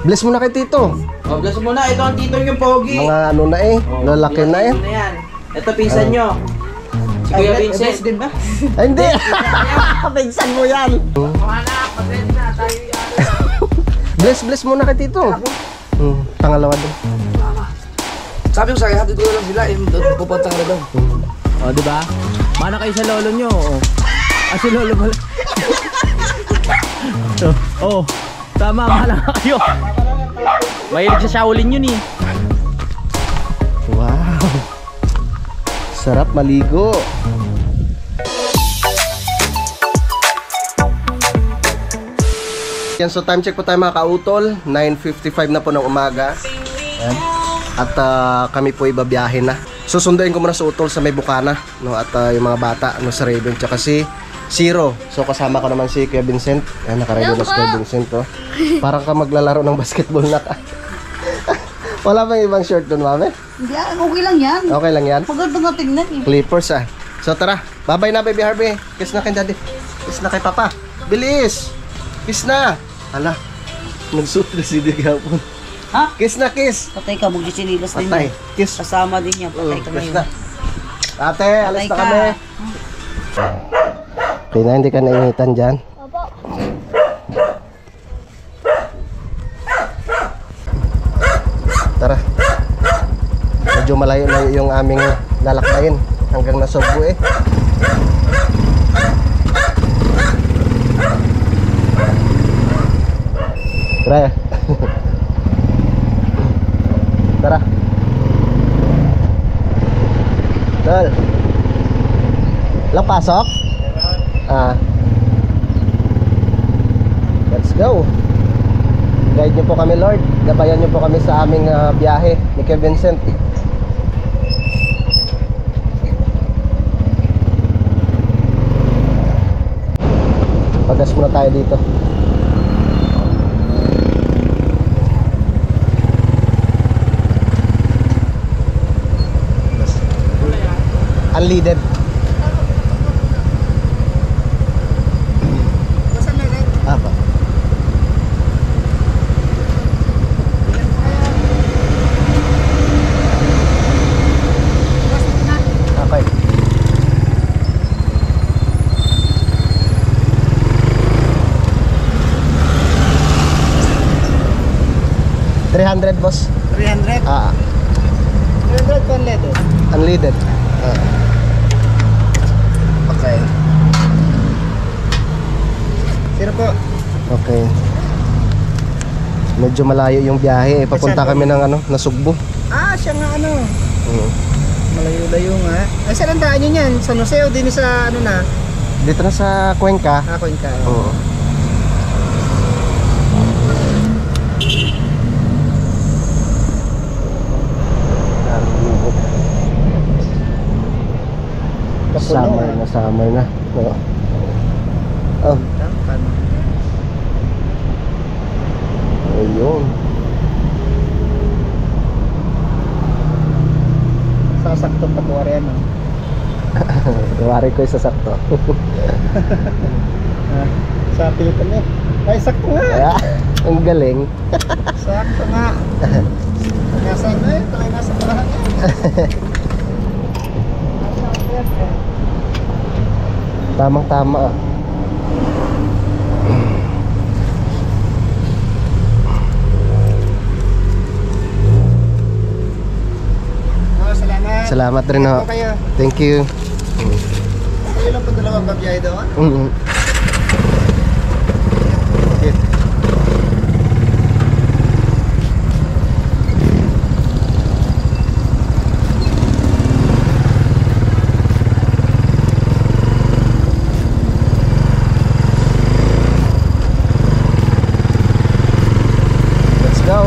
Bless mo na kay Tito. Oh, bless mo na. Ito ang tito nyo, Pogi. Mga ano na eh, lalaki na eh. Ito, pinsan nyo. Si Kuya Vincent. din ba? Ay, hindi! Pinsan mo yan! Bless mo na kay Tito. Pangalawa doon. Sabi ko sa akin, hatid ko lang sila, pupunta ka na daw. O, diba? Mana kayo sa lolo nyo. Si lolo pala. Tama, mahala ka kayo. Mahilig sa Shaolin yun eh. Wow! Sarap maligo. Yan, so time check po tayo mga kautol. 9:55 na po ng umaga. Yan. At kami po ibabiyahe na. Susunduin ko muna sa utol sa may Bukana, no? At yung mga bata, no, sa Raven, tsaka si Zero. So kasama ko naman si Kuya Vincent. Ayan, nakaready na si Kuya Vincent, oh. Parang ka maglalaro ng basketball na ka. Wala bang ibang short doon, mami? Hindi, okay lang yan. Okay lang yan? Maganda nga tingnan eh. Clippers, ah. So tara, bye-bye na, baby Harvey. Kiss na kay daddy. Kiss na kay papa. Bilis! Kiss na! Hala, nagsuot na si Digapon. Ha? Kiss na, kiss! Patay ka, magsisinilas din Patay, yan. kiss. Kasama din yan, patay ka Kiss ngayon. na. Ate, alis Patay na ka. kami. Pina, hindi ka nainitan dyan. Opo. Tara. Medyo malayo na yung aming lalakbayin hanggang Nasugbu eh. Tara. Tara. Tol. Lang pasok? Let's go. Guide niyo po kami, Lord. Gabayan niyo po kami sa aming biyahe ni Kuya Vincent. Pagas muna tayo dito. Unleaded. Apa? Okay. $300, boss. 300? 300 pa ledo. Unleaded. Okay. Sino po? Okay. Medyo malayo yung biyahe eh. Papunta kami ng Nasugbu. Siya nga Malayo-layo nga. Ay, saan ang daan nyo yan? Sa Jose o din sa na? Dito na sa Cuenca. Cuenca. Oo. Summer na. Oo. Oh. Ayun. Sasakto pa po rin. Gawari ko yung sasakto. Sa Pilipan eh. Ay, sakto nga. Kaya, ang galing. Sakto nga. Nasa na eh. Tayo nasa parahan eh. Tamang-tama. Salamat. Salamat rin ho. Thank you. Kayo lang po dalawang babiyahe doon? Okay. Let's go.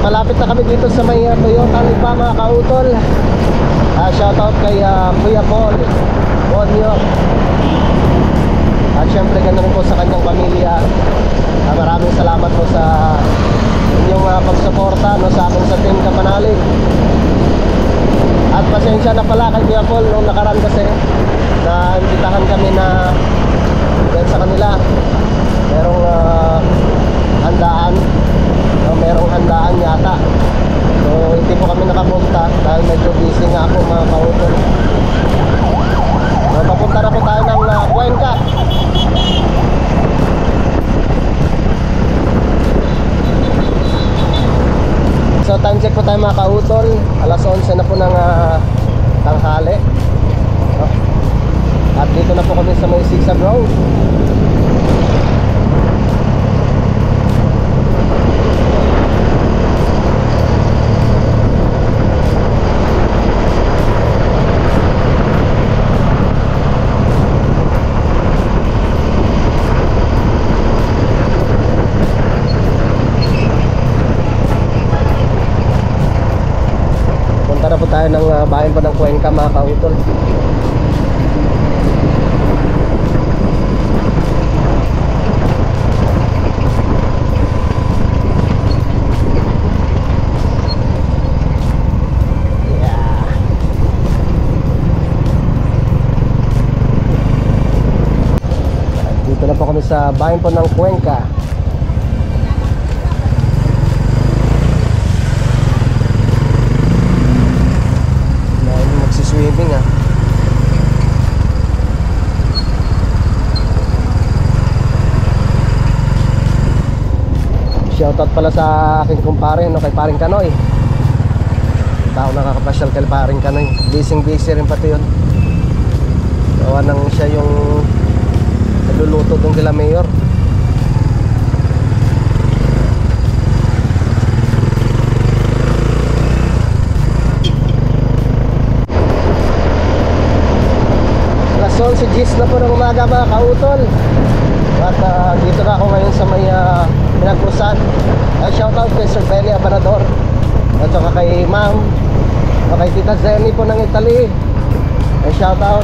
Malapit na kami dito sa may Toyota Lipa, mga kautol. Shoutout kay Kuya Paul Bonyo. At syempre ganda rin po sa kanyang pamilya. Maraming salamat po sa inyong pagsuporta sa amin sa Team Kapanalig. At pasensya na pala kay Kuya Paul nung nakaraan kasi na imbitahan kami na dahil sa kanila merong handaan, merong handaan yata. So hindi po kami nakapunta dahil medyo busy nga ako mga kautol. So papunta na po tayo ng Cuenca. So time check po tayo mga kautol, alas 11 na po ng tanghali. At dito na po kami sa may Zigzag Road. Punta na po tayo ng bayan po ng Cuenca mga kautol. Dito na po kami sa bayan po ng Cuenca. Magsiswimming ah. Shoutout pala sa aking kumpare, no, kay paring Kanoy. Hindi ako nakakapasyal kay paring Kanoy. Busy rin pati yun. Gawa nang siya yung nagluluto dun kila Mayor. Alas 11 G's na po ng umaga mga kautol. At dito na ako ngayon sa may Pinagkrusan. Shoutout kay Sir Benny Abanador at saka kay Ma'am at kay Tita Zenny po ng Italy. Shoutout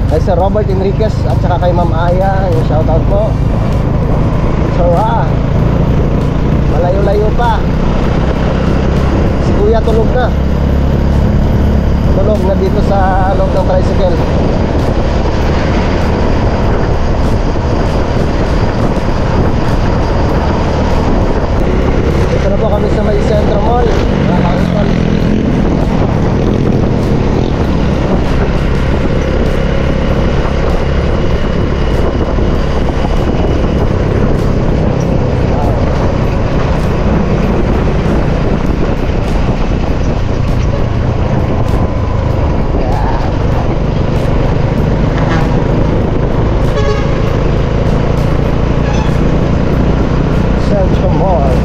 kay Sir Robert Enriquez at saka kay Ma'am Aya. Shoutout po. So malayo-layo pa. Si Kuya tulog na dito sa loob ng tricycle. Dito na po kami sa may Centro Mall. Centro Mall.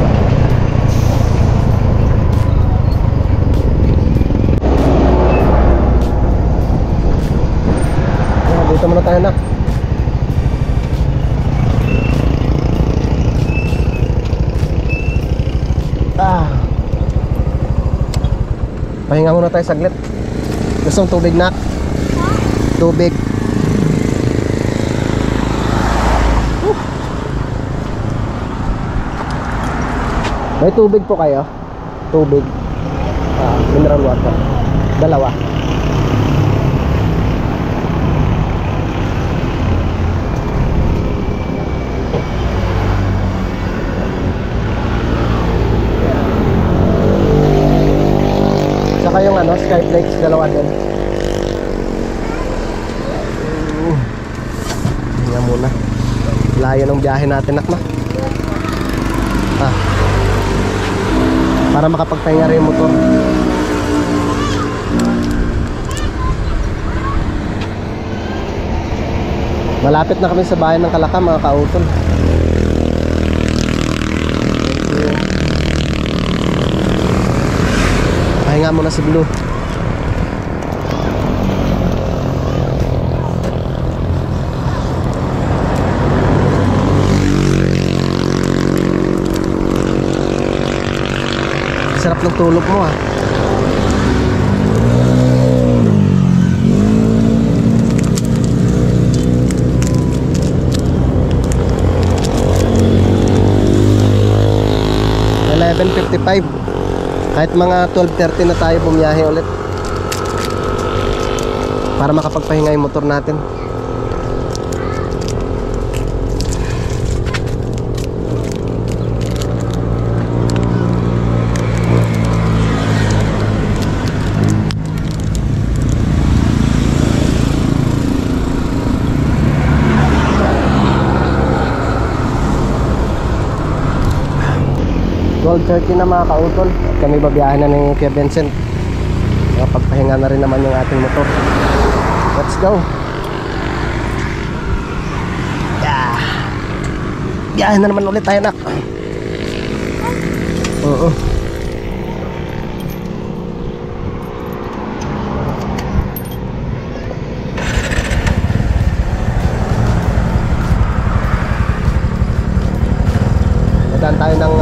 Dito muna tayo na. Pahinga muna tayo saglit. Gusto mong tubig na? Tubig. May tubig po kayo? Tubig. Mineral water. Dalawa. Saka yung Skyflex, dalawa din. Hinga muna. Layo ng biyahe natin, nakma. Para makapagpahinga rin yung motor. Malapit na kami sa bayan ng Kalaka mga kautol. Pahinga muna si Blue. Sarap ng tulog mo 11:55. Kahit mga 12:30 na tayo bumiyahe ulit. para makapagpahinga yung motor natin. Gold 30 na mga kautol. Kami babiyahin na ni Kuya Vincent. Pagpahinga na rin naman yung ating motor. Let's go. Yeah. Biyahin na naman ulit tayo, nak. Oo. Dadaan tayo ng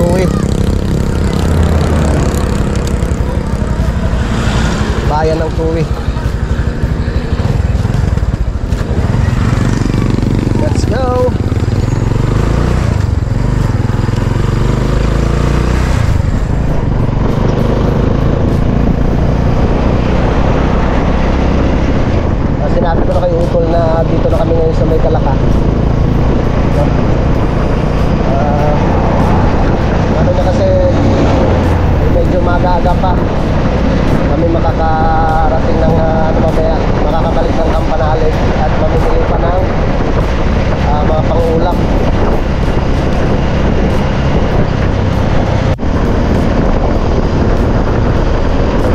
Tuwi. Bayan ng Tuwi. Let's go. Sinabi ko na kay Utol na dito na kami ngayon sa May Kalaka. Ano na kasi medyo maaga-aga pa kami makakarating ng mamaya, makakabalik ng Campanales at mamimili pa ng mga pang-ulap.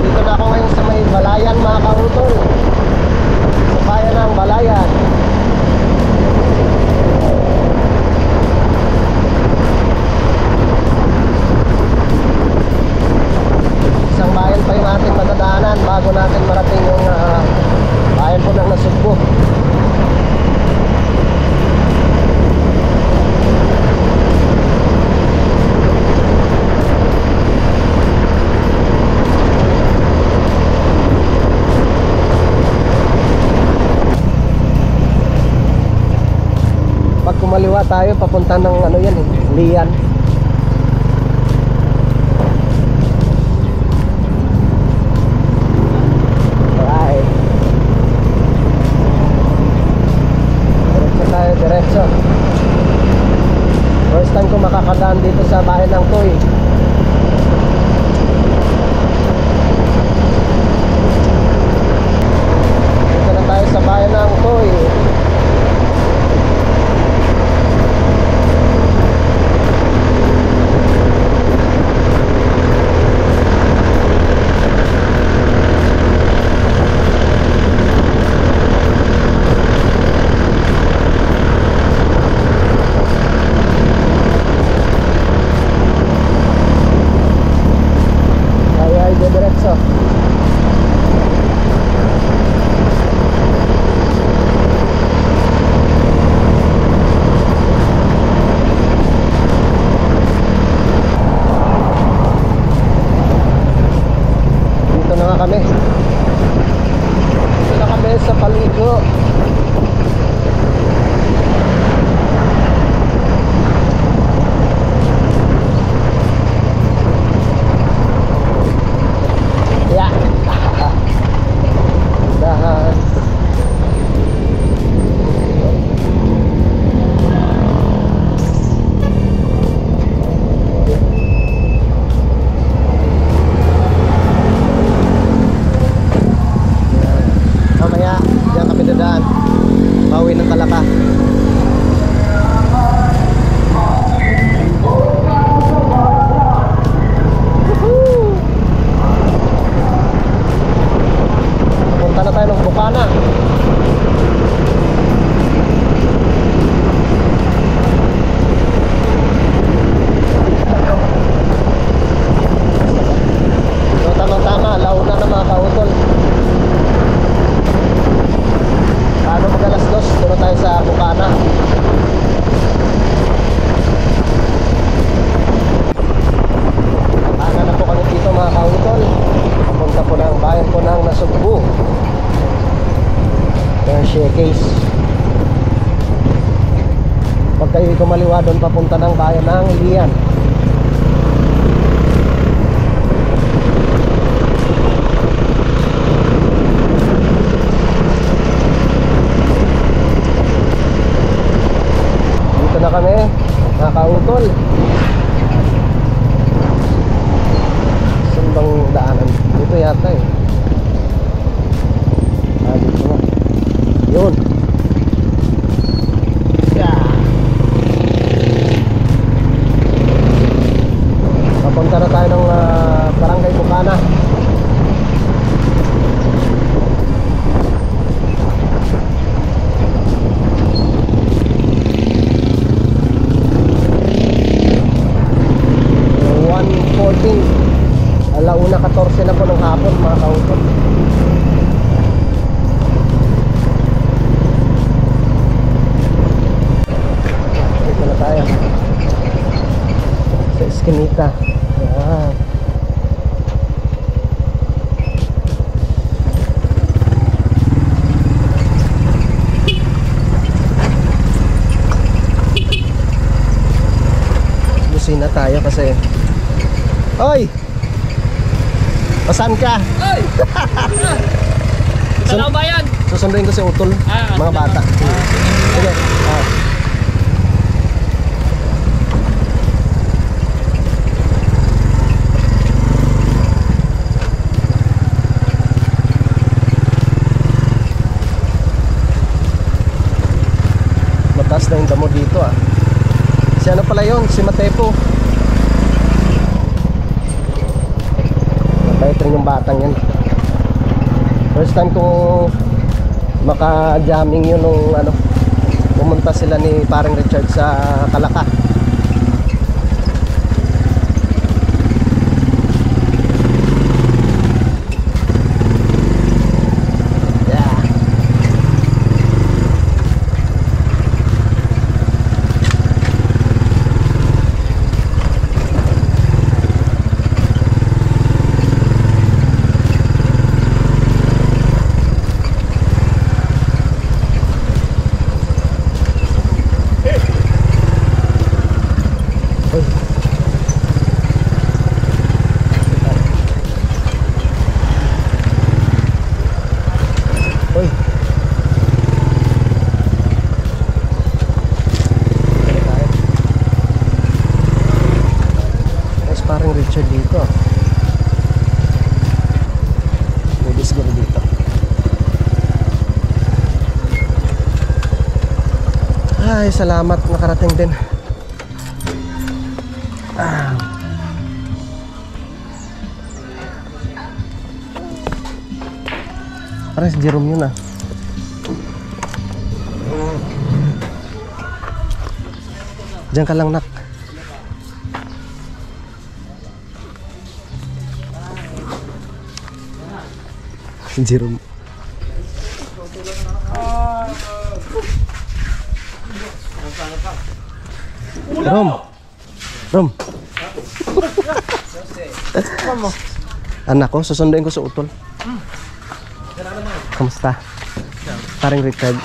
Dito na ako ngayon sa may Balayan mga kautol, sa bayan ng Balayan. Isang bayan pa yung ating madadaanan bago natin marating yung bayan po ng Nasugbu. Pag kumaliwa tayo papunta ng ano yan eh, Lian. Diretso. First time ko makakadaan dito sa bayan ng Tuy. Dito na tayo sa bayan ng Tuy. Diretso. Dito na nga kami. Dito na kami sa Paligo. Pauwi ng Kalaka. Punta na tayo ng Bukana. So tamang-tama, launa na mga kautol. Ano mag-alas 2, doon tayo sa Bukana. Bukana na po kami dito mga kautol. Papunta po ng bayan po ng Nasugbu. Yung showcase. Pag kayo kumaliwa doon papunta ng bayan ng Lian. Uwi na tayo kasi. Hoy! Pasan ka? Ay! Saan ba yan? Susunduin ko si Utol, mga bata. Sige. Mataas na yung damo dito ah. Si ano pala yun? Si Matepo. Mabait rin yung batang yan. First time kong maka-jamming yun nung ano, pumunta sila ni parang Richard sa Kalaka. Yeah. Uy. Mas parang Richard dito. Pwede siguro dito. Ay, salamat, nakarating din. Parang si Jerome yun ah. Diyan ka lang, nak. Si Jerome. Rom. Anak ko, susunduin ko sa Utol. Kamusta? Parang Richard.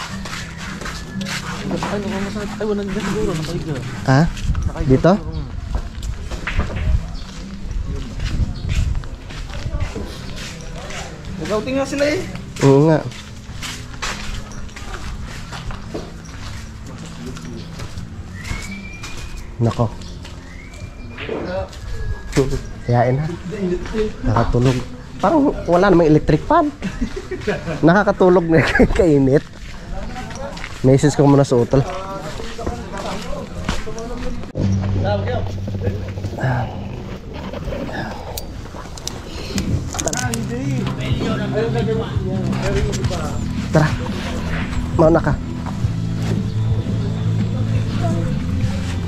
Ay, wala na siguro. Nakaliga. Ha? Dito? Nag-outing nga sila eh. Oo nga. Nako. Kayain na. Nakatulog. Parang wala namang electric fan. Nakakatulog na kainit. Message ko muna sa Utol. Tara. Mauna ka.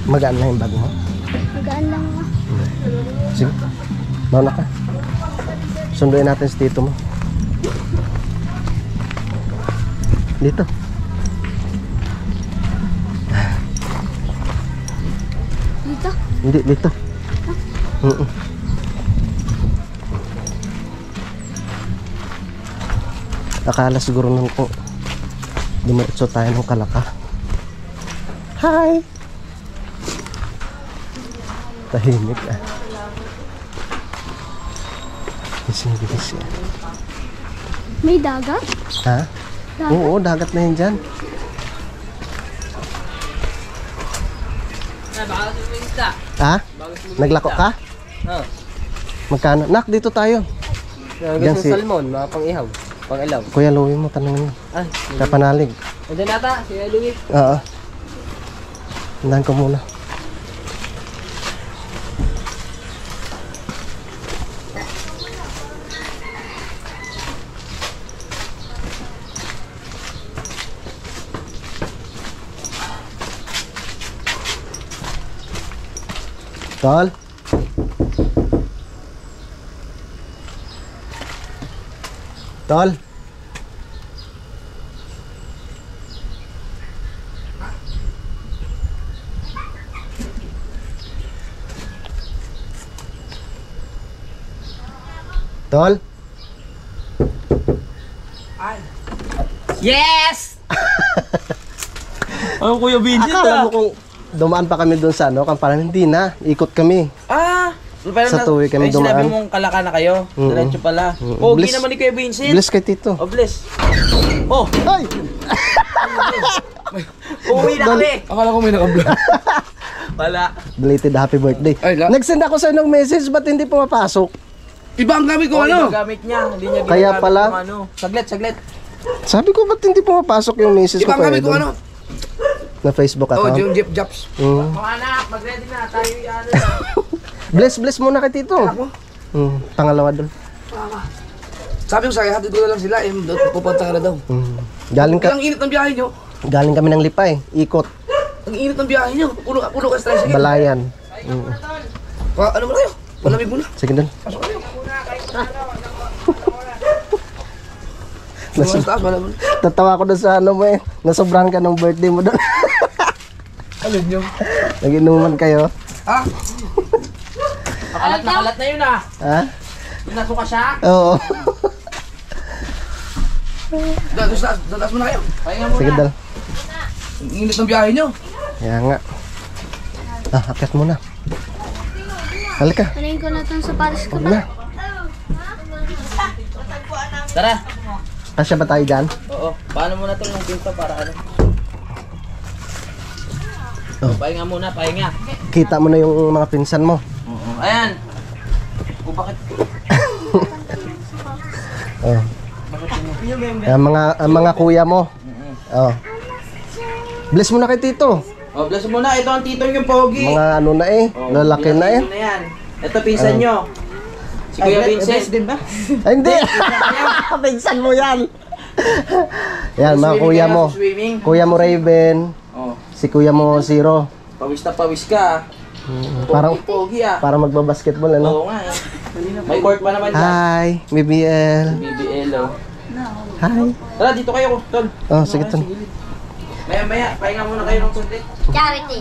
Magaan na yung bag mo? Magaan lang ako. Sige. Mauna ka. Sunduin natin si tito mo. Dito. Dito? Hindi, dito. Akala siguro nung dumiretso tayo ng Kalaka. Hi! Tahimik ah. Bising. May dagat? Ha? Dagat? Oo, dagat na yun dyan. Ha? Naglako ka? Oo. Magkano? Nak, dito tayo. Diyan Gusto si- salmon, mga pang-ihaw. Pang-ilaw. Kuya Louie mo, tanongin mo. Ay, Kapanalig. andyan nata, si Louie. Oo. Andahan ko muna. Tol? Tol? Tol? Yes! Ano Kuya Vincent? Akala mo kung dumaan pa kami doon sa ano, Kampanan. Hindi na, ikot kami. Ah! Pero Sa tuwi kami sinabi dumaan. mong kalaka na kayo. Diretso pala. Mm-mm. Pogi Bless- naman ni Kuya Vincent. Bless kay Tito. Oh, bless. Oh! Ay! Uwi na kami! Akala ko may naka-vlog. Wala. Belated happy birthday. Ay, Nag-send ako sa ng message, ba't hindi pumapasok? Iba ang gamit ko, Oh, ano? yung gamit niya. Hindi niya Kaya ginagamit pala. yung ano. Saglit. Sabi ko, ba't hindi pumapasok yung message ko Iba ang gamit ko, Idol? ano? Na Facebook Oh, account. yung Jeep Japs. Mm. Mga anak, mag-ready na. Tayo ano. Bless muna kay Tito. Ako? Pangalawa doon. Sabi ko sa akin, hatid ko na lang sila. Doon pupunta ka na daw. Galing Ang init ng biyahe nyo. kami ng Lipay, ikot, Ang init ng biyahe nyo. Puno ka stress. Sige. Balayan. Ano mo kayo? Malamig muna. Sige doon. Pasok kayo. Nas- Mas taas, malamig. Tatawa ko doon sa ano mo nasobrahan ka ng birthday mo doon. Alam nyo. Nag-inuman kayo. Ah, Nakalat na yun ah. Ha? Nasuka siya. Oo. doon taas muna kayo. Pahinga muna. Sige dal. Ang init ng biyahe nyo. Kaya nga. Akyat muna. Halika. Anayin ko na itong sapatos ko Huwag ba? na. Tara. Kasya ba tayo dyan? Oo. Paano muna ito yung pinto para ano? Oh. Pahinga muna, pahinga. Kita mo na yung mga pinsan mo. Oo. Ayan. Kung bakit? Oh. Ang mga kuya mo. Oh. Bless mo na kay Tito. Oh, bless muna. Ito ang tito yung pogi. Mga ano na Oh, lalaki na pinsan na yan. Ito pinsan nyo. Si Kuya Vincent. din ba? Ay, hindi. Pinsan mo yan. Yan, mga kuya mo. Swimming. Kuya mo Raven. Oh. Si kuya mo Zero. Pawis na pawis ka. Parang Pogi ah. para magbabasketball ano. Oo nga eh. May court pa naman dyan. Hi, BBL. BBL oh. Hi. Tara, dito kayo, tol. Oh, sige tol. Maya, pahinga muna kayo ng sundit. Charity.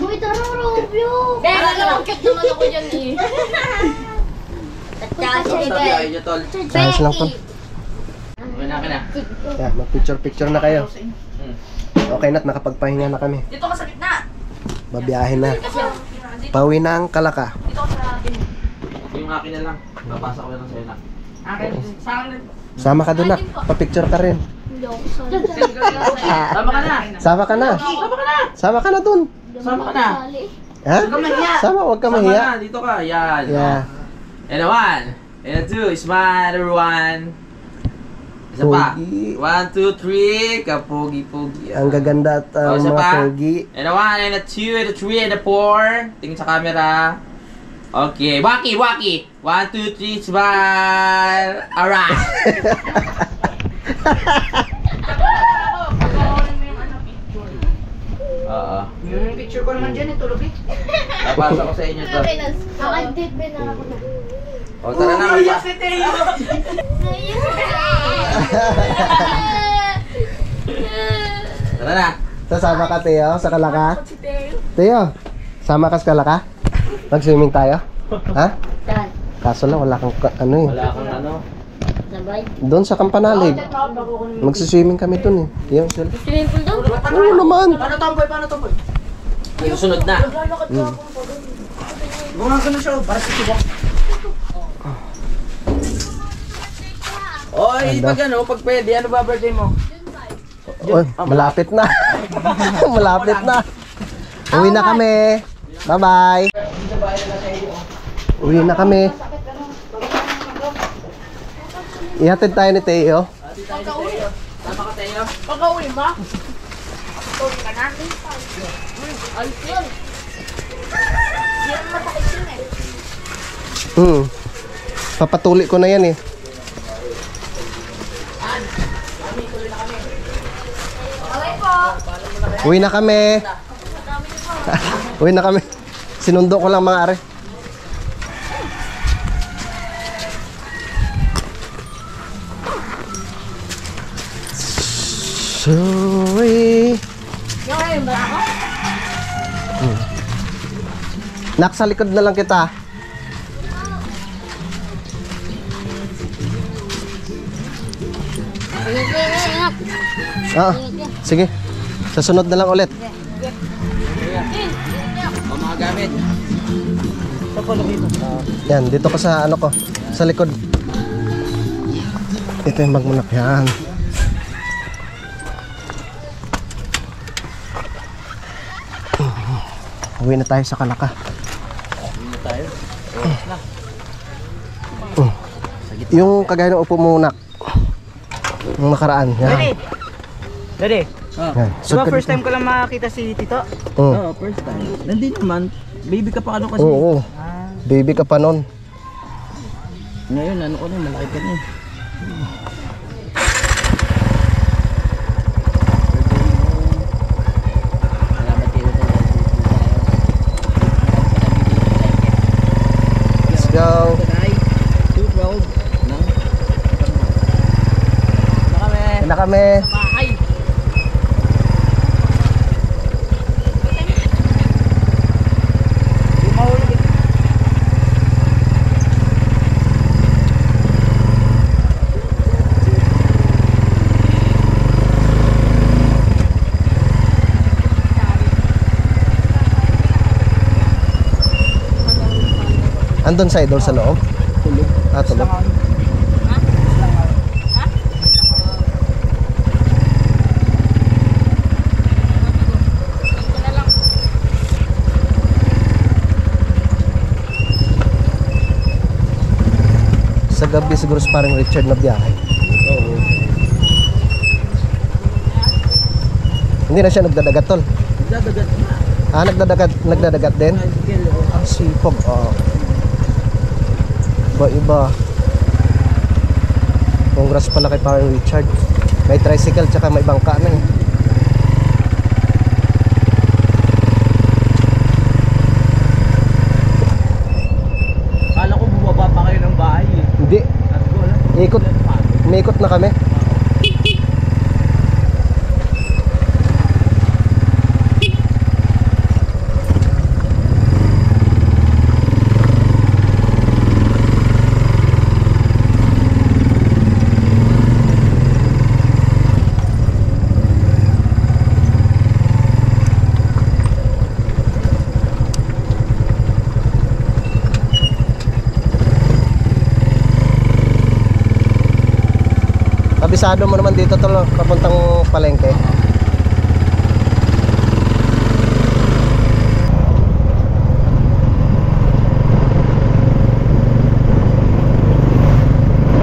Uy, tara, Rubio. Pero naman, cute naman ako dyan eh. Tapos tabihay nyo, tol. Ayos lang tol. Okay na. Yeah, mag-picture na kayo. Okay na, nakapagpahinga na kami. Dito ka sa gitna. Babiyahin na. Pauwi na ang Kalaka. Yung akin na lang. Papasa ko na lang sa'yo na. Akin. Sa akin. Sama ka doon, nak. Pa-picture ka rin. Hindi ako sali. Sama ka na. Sama ka na. Sama ka na doon. Sama ka na. Sali. Ha? Sama, huwag ka Sama mahiya. na, dito ka. Yan. Yeah. And a one. And a two. Smile, everyone. Isa pa. Pogi. 1, 2, 3. Kapogi-pogi. Ang gaganda at Isa mga pa. pogi. And a 1, and a 2, and a 3, and a 4. Tingin sa camera. Okay. Waki. 1, 2, 3. Smile. Alright. Oo. Yung picture ko naman dyan, tulog eh. Papasa ko sa inyo to. Ako, date ba na ako na? O, tara na. Magpa. Tara na. Sasama ka, Teo, sa Kalaka? Teo, sama ka sa Kalaka? Mag-swimming tayo? Ha? Dan. Kaso lang, wala kang ano eh. Wala kang ano. Sabay. Doon sa Kampanalig. Magsiswimming kami doon eh. Yung sila. Swimming pool daw? Oo naman. Paano tomboy? May susunod na. Gumawa ka na siya, para sa tibok. Oy, pag ano, pag pwede, ano ba birthday mo? Oy, malapit na. Malapit na. Uwi na kami. Bye-bye. Uwi na kami. Ihatid tayo ni Teo. Tama ka tayo. Pag-uwi mo? Uwi ka na? Ayos yun. Yan ang masakit yun eh. Papatuli ko na yan eh. Uwi na kami. Uwi na kami. Sinundo ko lang mga are. Sorry. Yung ngayon ba ako? Nak, sa likod na lang kita. Ingat. Ah, Ingat. Sige. Sa sunod na lang ulit. Mga gamit. Yan, dito ka sa ano ko. Sa likod. Ito yung magmunak yan. Uwi na tayo sa Kalaka. Yung kagaya ng upo munak. Yung nakaraan. Yan. Daddy, Yan. diba first time ko lang makakita si Tito? Oo. First time. Nandito naman. Baby ka pa ano kasi. Oo. Baby ka pa nun. Ngayon, ano ko na, malaki ka na. Salamat kayo. Let's go. 212. Na kami. Bahay. Andun sa idol sa loob? Tulog. Ah, tulog. Sa gabi siguro sa parang Richard na biyahe. Oo. Hindi na siya nagdadagat tol. Nagdadagat na. Ah, nagdadagat din? Tricycle, oo. Ang sipag. Oo. Iba. Congrats pala kay parang Richard. May tricycle tsaka may bangka na eh. Kala ko bumaba pa kayo ng bahay eh. Hindi. Sabi ko, alam. Ikot. Umikot na kami. Kabisado mo naman dito tol, papuntang palengke.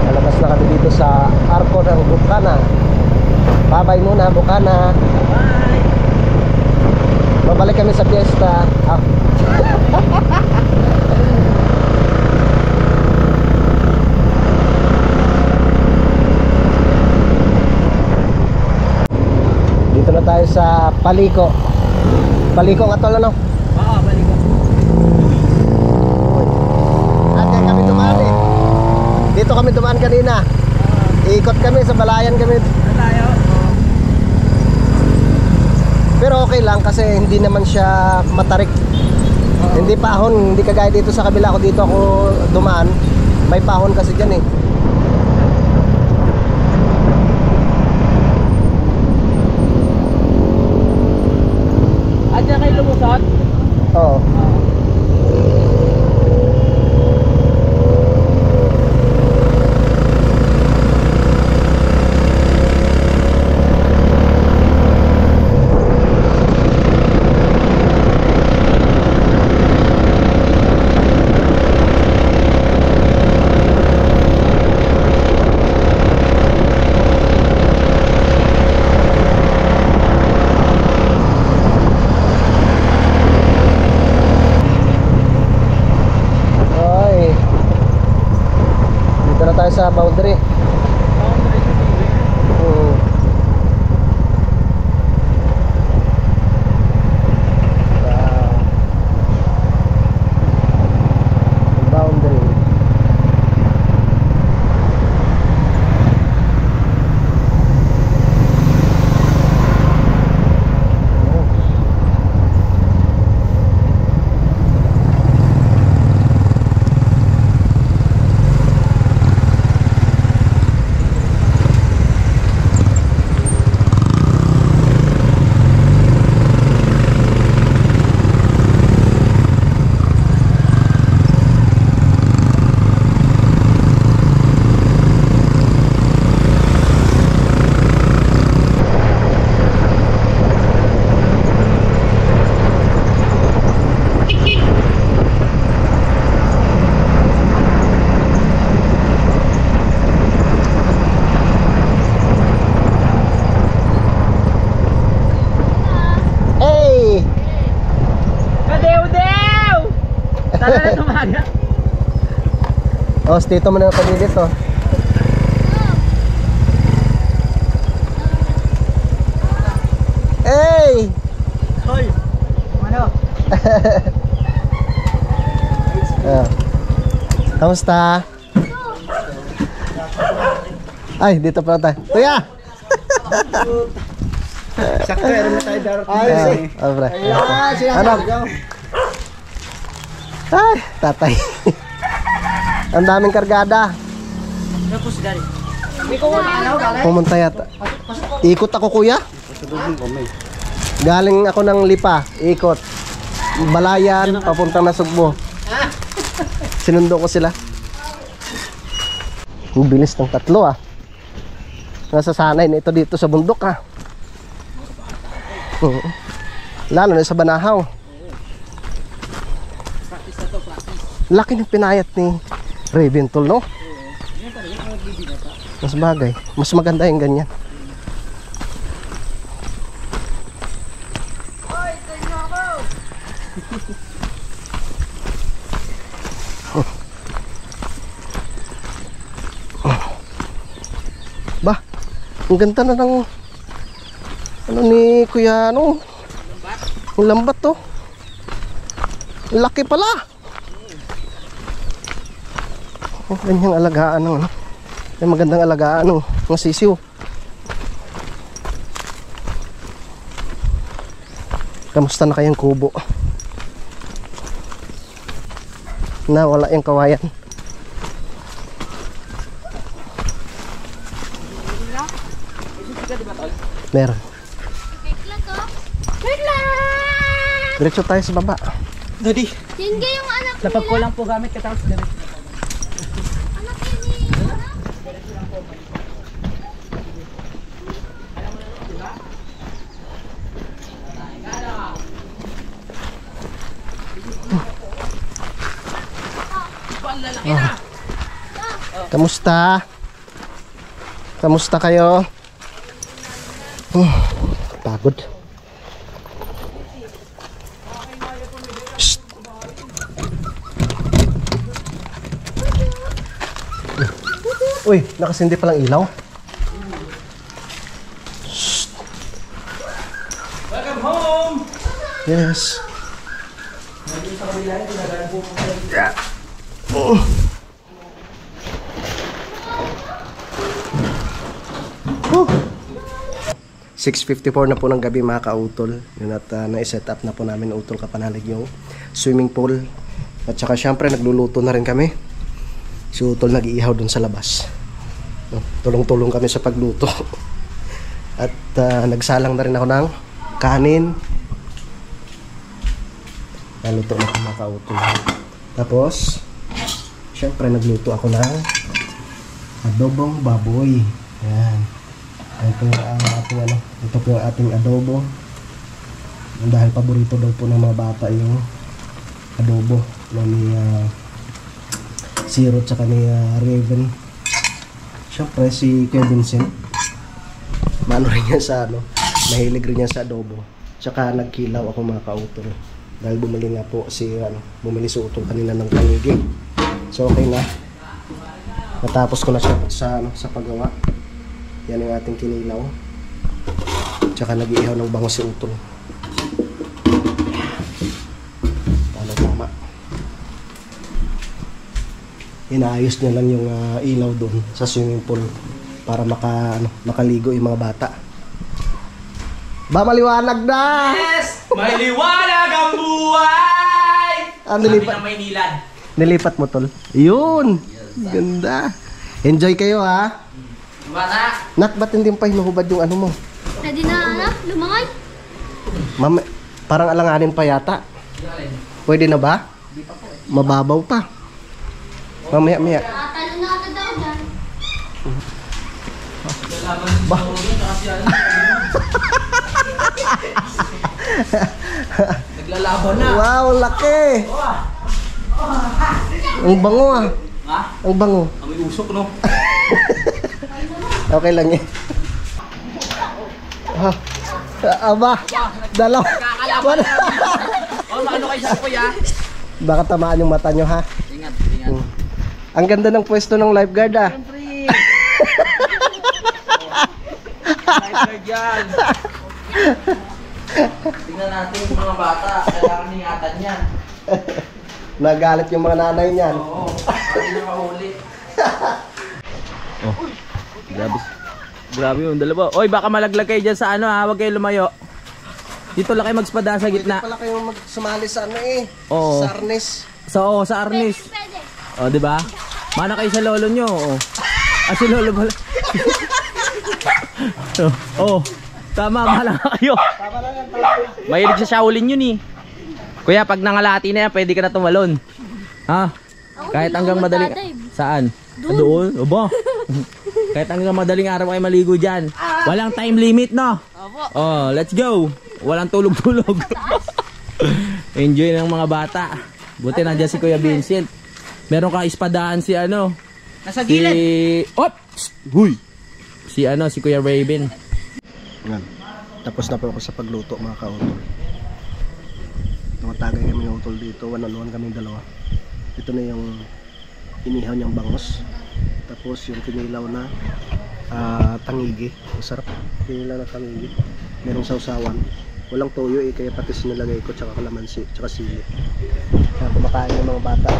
Lalabas na kami dito sa Arco ng Bukana. Babay muna, Bukana. Bye! Babalik kami sa piyesta. Ah. Dito na tayo sa Paliko. Paliko nga tol ano? Oo, balik ko. At yan kami dumaan eh. Dito kami dumaan kanina. Ikot kami sa Balayan kami. Ano tayo? Pero okay lang kasi hindi naman siya matarik. Hindi pahon, hindi kagaya dito sa kabila ko, dito ako dumaan. May pahon kasi dyan eh. At yan kayo lumusot? Oo. Tayo sa boundary. Boundary. Oh, dito mo na kami dito. Hey! Hoy! Ano? Ah. Kamusta? Ay, dito pa tayo. Kuya! Sakto, meron na tayo darating. Pre. Ano? Ay, tatay. Ang daming kargada. Pumunta yata. Ikot ako, kuya. Galing ako ng Lipa, ikot. Balayan, papuntang Nasugbo. Sinundo ko sila. Ang bilis ng tatlo ah. Nasasanay na ito dito sa bundok ah. Lalo na sa Banahaw. Laki ng pinayat ni Raventol, no? Mas bagay. Mas maganda yung ganyan. Bah, ang ganda na ng ano ni Kuya ano? Ang lambat to. Laki pala. Oh, ganyang alagaan ng ano. May magandang alagaan ng sisiw. Kamusta na kayang kubo? Na wala yung kawayan. Meron. Diretso tayo sa baba. Daddy, Yan ga yung anak nila. lapag ko lang po gamit katapos ganito. Anak nila. Kamusta? Kamusta kayo? Pagod. Shh. Uy, nakasindi palang ilaw. Shh. Welcome home! Yes. Oh. 6:54 na po ng gabi mga kautol. Yun at na-set up na po namin Utol Kapanalig yung swimming pool. At saka syempre nagluluto na rin kami. Si Utol nag-iihaw dun sa labas. Tulong-tulong kami sa pagluto. At nagsalang na rin ako ng kanin. Naluto na po mga kautol. Tapos syempre nagluto ako ng adobong baboy. Ayan. Ito ang ating ano, ito po ang ating adobo. Dahil paborito daw po ng mga bata yung adobo ni Zero tsaka ni Raven. Siyempre si Kuya Vincent, maano rin yan sa ano, mahilig rin yan sa adobo. Tsaka nagkilaw ako mga kautol. Dahil bumili nga po si bumili si Utol kanina ng panigi. So okay na. Natapos ko na siya sa paggawa. Yan ang ating kinilaw. Tsaka nag-iihaw ng bango si Utol. Tama. Inaayos niya lang yung ilaw doon sa swimming pool para makaligo yung mga bata. Ba, maliwanag na! Yes! May liwanag ang buhay! Nilipat. Sabi ng Maynilad. Nilipat mo, Tol. Yun! Ganda! Enjoy kayo, ha? Bata! Nak, ba't hindi pa hinuhubad yung ano mo? Pwede na anak, lumangay. Parang alanganin pa yata. Pwede na ba? Mababaw pa. Mamaya. Talo na agad ako dyan. Bah. Naglalaban na. Wow, laki! Ang bango ah. Ha? Ang bango. Amoy usok, no? Okay lang eh. Aba, dalawa. Oh, ano kayo sa kuya? Baka tamaan yung mata nyo ha. Ingat. Ang ganda ng pwesto ng lifeguard ah. Siyempre. Lifeguard yan. Tingnan natin yung mga bata. Kailangan ingatan yan. Nagalit yung mga nanay niyan. Oo. Hindi na mahuli. Oh. Grabe. Grabe yung dalawa. Oy, baka malaglag kayo dyan sa ano ha. Huwag kayo lumayo. Dito lang kayo magspada sa gitna. Pwede pala kayong magsumali sa ano eh. Oo. Sa arnes. Sa arnis. Oh, di ba? Mana kayo sa lolo nyo. Oh. Ah, si lolo pala. Oh. Tama, mahala kayo. Mahilig sa Shaolin yun eh. Kuya, pag nangalati na yan, pwede ka na tumalon. Ha? Kahit hanggang madaling... Saan? Doon? Oba. Kahit hanggang madaling araw ay maligo dyan. Walang time limit, no? Oh, let's go. Walang tulog-tulog. Enjoy ng mga bata. Buti nandiyan si Kuya Vincent. Meron ka ispadaan si ano? Nasa gilid. Huy! Si ano, si Kuya Raven. Yan. Tapos na po ako sa pagluto mga kautol. Tumatagay kami ng utol dito. One-on-one kaming dalawa. Ito na yung inihaw niyang bangos. Tapos yung kinilaw na tangigi. Masarap. Kinilaw na tangigi. Merong sausawan. Walang toyo eh. Kaya pati sinilagay ko. Tsaka kalamansi. Tsaka sili. Kaya kumakain yung mga bata.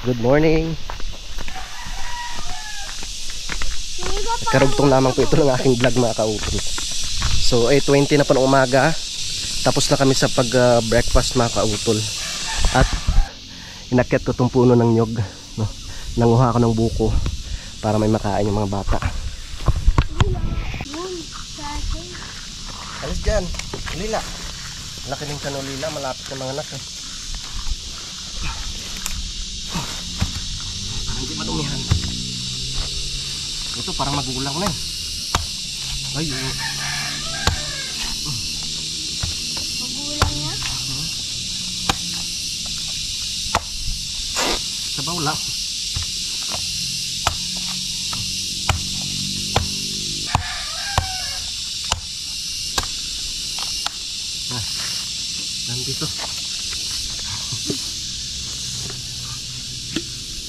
Good morning. Karugtong lamang po ito ng aking vlog mga kautol. So 8:20 na po ng umaga. Tapos na kami sa pag-breakfast mga kautol. At inakyat ko itong puno ng nyog, no? Nanguha ko ng buko para may makain yung mga bata. Alis dyan, lila. Laki ng kanulila, malapit na mga anak eh. Hindi madumihan. Ito parang magulang na eh. Ay, Magulang niya? sabaw lang. Nandito.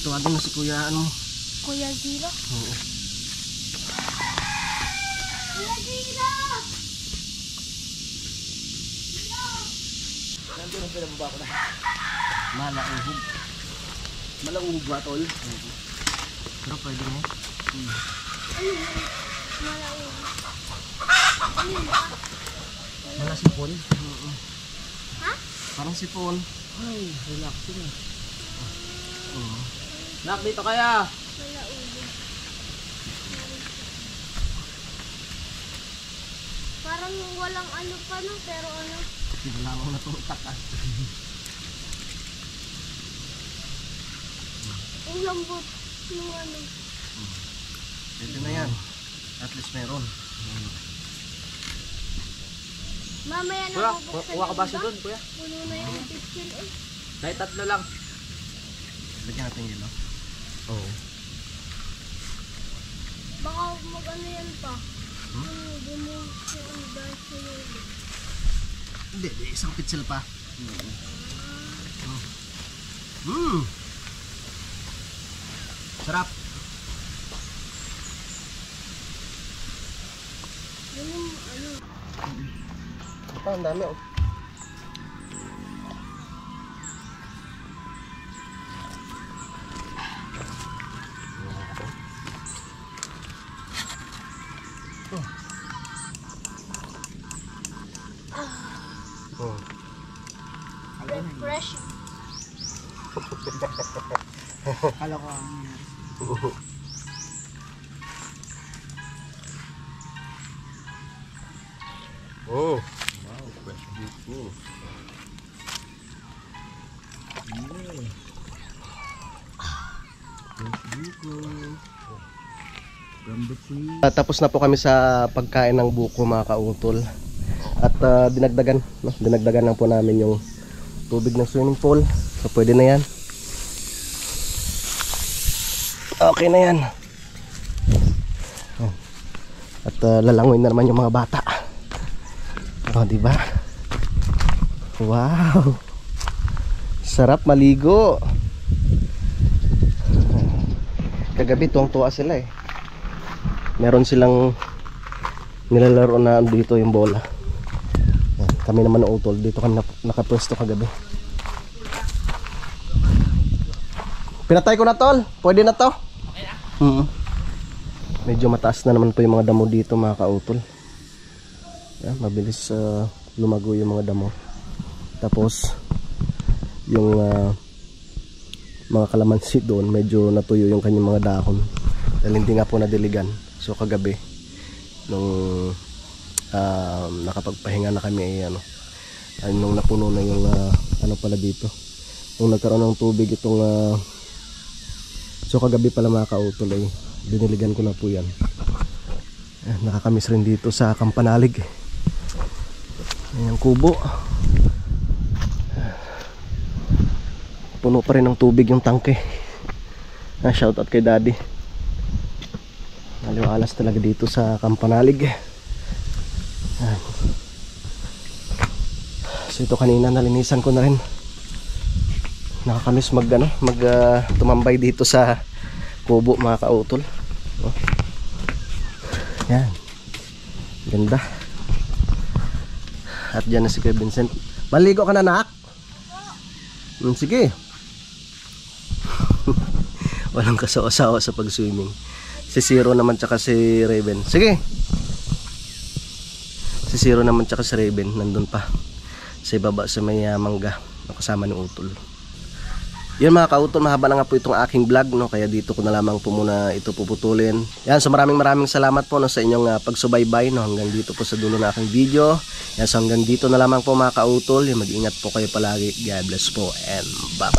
Tuwagin mo si Kuya ano? Kuya Zero? Oo. Kuya Zero! Nandito na pinababa ko na. Malauhog. Malauhog ba, tol? Pero pwede mo. Wala sipon. Ha? Parang sipon. Ay, relaxing eh. Nak, dito kaya. Wala ulo. Parang walang ano pa no, pero ano. Wala akong natutak ah. Ang lambot ng ano. Pwede na yan. At least meron. Mamaya na Kuya, mabuksan kuha ka yung baso iba. doon, kuya. Puno na yung picture eh. Kahit 3 lang. Lagyan natin yun, no? Oo. Baka mag-ano yan pa. Bumuksan ang baso yun. Hindi, isang pitsil pa. Sarap. Yun yung ano. Ito, ang dami, oh. Fresh. Kala ko ang Oh. Tapos na po kami sa pagkain ng buko mga kautol. At dinagdagan, no? Dinagdagan lang po namin yung tubig ng swimming pool. So pwede na yan. Okay na yan. At lalangoy na naman yung mga bata. Oh, di ba? Wow. Sarap maligo. Kagabi tuwang-tuwa sila eh. Meron silang nilalaro na dito yung bola. Yan, kami naman ng utol. Dito kami nakapwesto kagabi. Pinatay ko na tol. Pwede na to. Medyo mataas na naman po yung mga damo dito mga kautol. Yan, mabilis lumago yung mga damo. Tapos yung mga kalamansi doon medyo natuyo yung kanyang mga dahon dahil hindi nga po nadiligan. So kagabi nung nakapagpahinga na kami ay nung napuno na yung ano pala dito, nung nagkaroon ng tubig itong so kagabi pala mga kautol ay diniligan ko na po yan. Nakakamiss rin dito sa Kampanalig. Ayan yung kubo. Puno pa rin ng tubig yung tangke. Shout out kay daddy. Naliwalas talaga dito sa Kampanalig. So ito kanina nalinisan ko na rin. Nakakamiss tumambay dito sa kubo mga kautol. Yan. Ganda. At dyan na si Kuya Vincent. Maligo ka na, nak? Sige. Walang kasawa-sawa sa pag-swimming. Si Zero naman tsaka si Raven. Sige. Si Zero naman tsaka si Raven nandun pa sa ibaba sa may mangga kasama ni Utol. Yun mga kautol, mahaba na nga po itong aking vlog, no? Kaya dito ko na lamang po muna ito puputulin. Yan, so maraming salamat po, no, sa inyong pagsubaybay, no? Hanggang dito po sa dulo na aking video. Yan, so hanggang dito na lamang po mga kautol. Mag-ingat po kayo palagi. God bless po and bye bye.